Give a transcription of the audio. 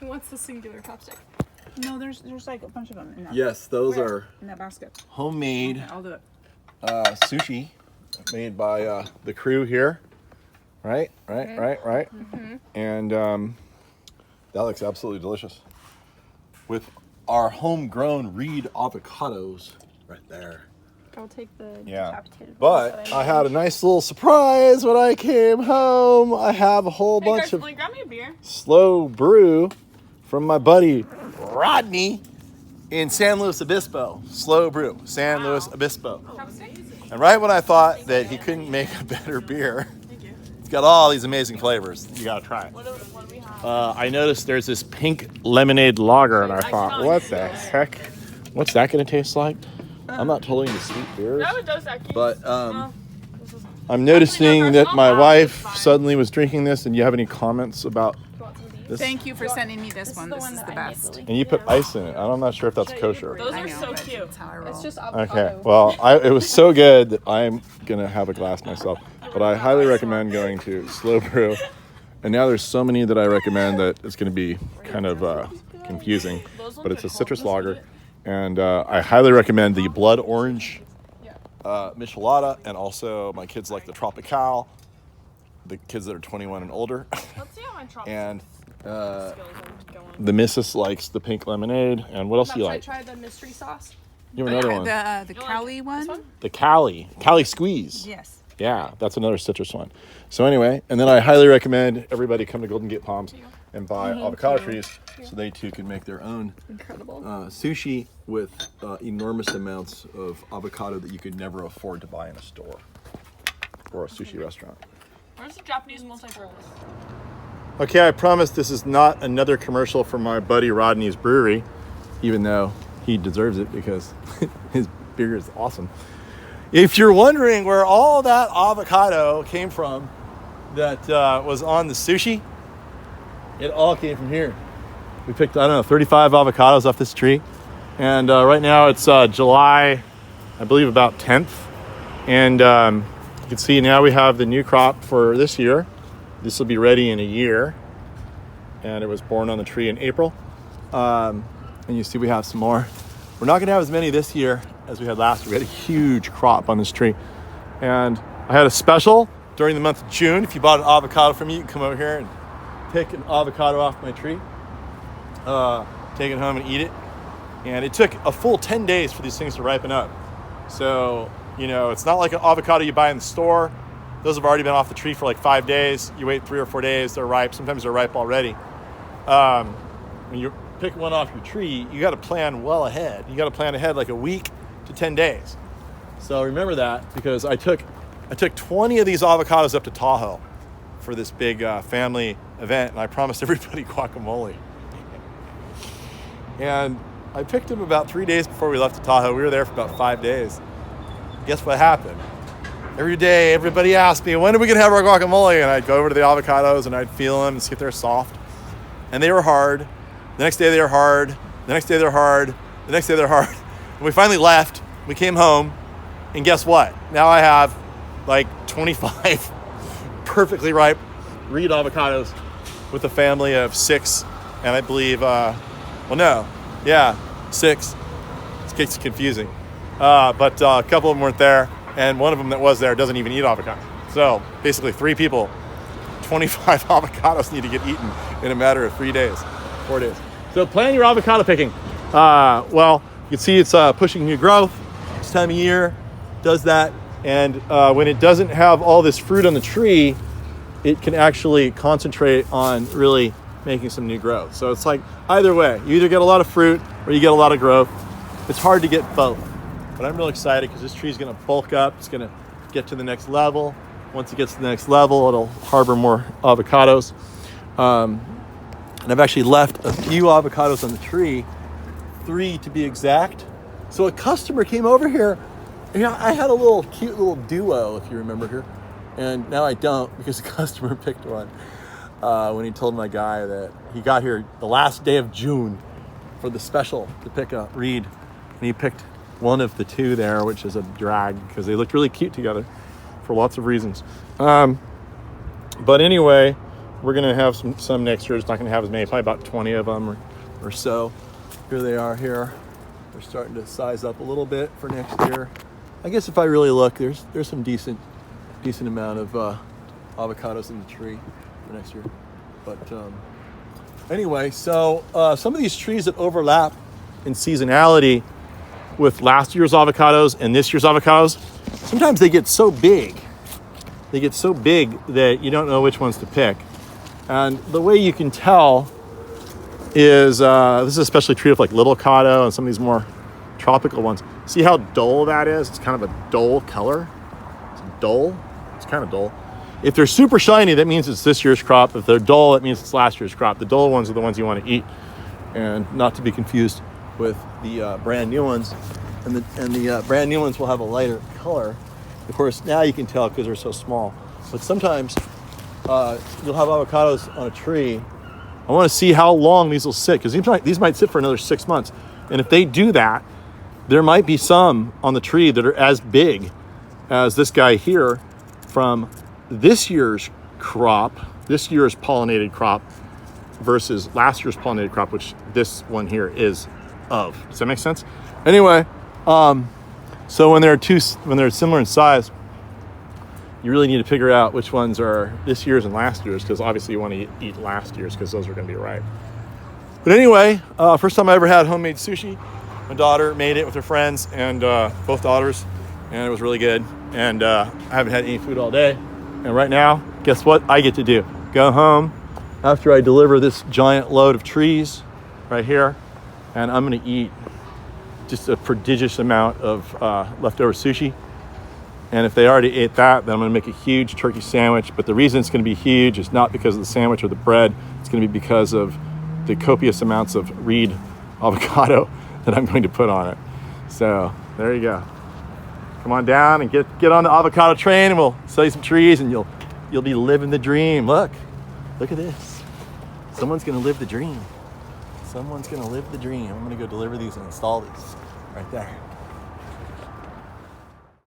Who wants the singular chopstick? No, there's like a bunch of them in that. Yes, those are in that basket. homemade Okay, I'll do it. sushi made by the crew here. Right. Mm-hmm. And that looks absolutely delicious. With our homegrown Reed avocados right there. I'll take the Yeah. decapitated But ones I had a nice little surprise when I came home. I have a whole Hey, bunch Garth, of will you grab me a beer? slow brew from my buddy Rodney in San Luis Obispo. Slow brew, San Luis Obispo. And right when I thought that he couldn't make a better beer, it's got all these amazing flavors. You gotta try it. What do we have? I noticed there's this pink lemonade lager, and I thought, what the heck? What's that gonna taste like? I'm not totally into sweet beers, No, it does actually. but This is- I'm noticing that my It's wife fine. suddenly was drinking this. And do you have any comments about You want some of these? this? Thank you for sending me this This one. is the This one is that the I made, best. Lily. And you put ice in it. I'm not sure if that's kosher. Those I are know, so but cute. That's how I roll. It's just avocado. Okay, well, it was so good that I'm gonna have a glass myself. But I highly recommend going to Slow Brew. And now there's so many that I recommend that it's gonna be kind of confusing. But it's a citrus lager, and I highly recommend the blood orange michelada, and also my kids like the tropical. The kids that are 21 and older, Let's see how my chopstick and skills are going. the missus likes the pink lemonade. And what else do you Should I like? try the mystery sauce? You have another one. The You like Cali this one? one? The Cali Squeeze. Yes. Yeah, that's another citrus one. So anyway, and then I highly recommend everybody come to Golden Gate Palms and buy avocado trees so they too can make their own Incredible. sushi with enormous amounts of avocado that you could never afford to buy in a store or a sushi restaurant. Where's the Japanese multi-purpose? Okay, I promise this is not another commercial for my buddy Rodney's Brewery, even though he deserves it because his beer is awesome. If you're wondering where all that avocado came from that was on the sushi, it all came from here. We picked, 35 avocados off this tree. And right now it's July, I believe about 10th. And you can see now we have the new crop for this year. This will be ready in a year. And it was born on the tree in April. And you see we have some more. We're not gonna have as many this year as we had last year. We had a huge crop on this tree. And I had a special during the month of June. If you bought an avocado from me, you can come over here and pick an avocado off my tree. Take it home and eat it. And it took a full 10 days for these things to ripen up. So, it's not like an avocado you buy in the store. Those have already been off the tree for like 5 days. You wait 3 or 4 days, they're ripe. Sometimes they're ripe already. When you pick one off your tree, you got to plan well ahead. You got to plan ahead like a week to 10 days. So remember that, because I took 20 of these avocados up to Tahoe for this big family event, and I promised everybody guacamole. And I picked them about 3 days before we left to Tahoe. We were there for about 5 days. Guess what happened? Every day, everybody asked me, when are we gonna have our guacamole? And I'd go over to the avocados and I'd feel them and see if they're soft. And they were hard. The next day they were hard. The next day they're hard. The next day they're hard. And we finally left. We came home. And guess what? Now I have like 25 perfectly ripe Reed avocados with a family of 6. And I believe, 6. This gets confusing. But a couple of them weren't there. And one of them that was there doesn't even eat avocado. So basically 3 people, 25 avocados need to get eaten in a matter of 3 days, 4 days. So plan your avocado picking. You can see it's pushing new growth. This time of year does that. And when it doesn't have all this fruit on the tree, it can actually concentrate on really making some new growth. So it's like either way, you either get a lot of fruit or you get a lot of growth. It's hard to get both. But I'm real excited because this tree is going to bulk up. It's going to get to the next level. Once it gets to the next level, it'll harbor more avocados. And I've actually left a few avocados on the tree, 3 to be exact. So a customer came over here. I had a cute little duo, if you remember here. And now I don't, because the customer picked one when he told my guy that he got here the last day of June for the special to pick a Reed. And he picked one of the 2 there, which is a drag because they looked really cute together for lots of reasons. But anyway, We're gonna have some next year. It's not gonna have as many, probably about 20 of them or so. Here they are here. They're starting to size up a little bit for next year. I guess if I really look, there's some decent amount of avocados in the tree for next year. But anyway, so some of these trees that overlap in seasonality with last year's avocados and this year's avocados, sometimes they get so big. They get so big that you don't know which ones to pick. And the way you can tell is, this is especially true of like little Cado and some of these more tropical ones. See how dull that is? It's kind of a dull color. It's dull. It's kind of dull. If they're super shiny, that means it's this year's crop. If they're dull, that means it's last year's crop. The dull ones are the ones you want to eat, and not to be confused with the brand new ones. And the brand new ones will have a lighter color. Of course, now you can tell because they're so small. But sometimes you'll have avocados on a tree. I want to see how long these will sit, because these might sit for another 6 months. And if they do that, there might be some on the tree that are as big as this guy here from this year's crop, this year's pollinated crop versus last year's pollinated crop, which this one here is of. Does that make sense? Anyway, so when they're similar in size, you really need to figure out which ones are this year's and last year's, because obviously you want to eat last year's because those are going to be ripe. But anyway, first time I ever had homemade sushi. My daughter made it with her friends, and both daughters, and it was really good. And I haven't had any food all day. And right now, guess what I get to do? Go home after I deliver this giant load of trees right here, and I'm going to eat just a prodigious amount of leftover sushi. And if they already ate that, then I'm going to make a huge turkey sandwich. But the reason it's going to be huge is not because of the sandwich or the bread. It's going to be because of the copious amounts of reed avocado that I'm going to put on it. So there you go. Come on down and get on the avocado train, and we'll sell you some trees, and you'll be living the dream. Look at this. Someone's going to live the dream. Someone's going to live the dream. I'm going to go deliver these and install these right there.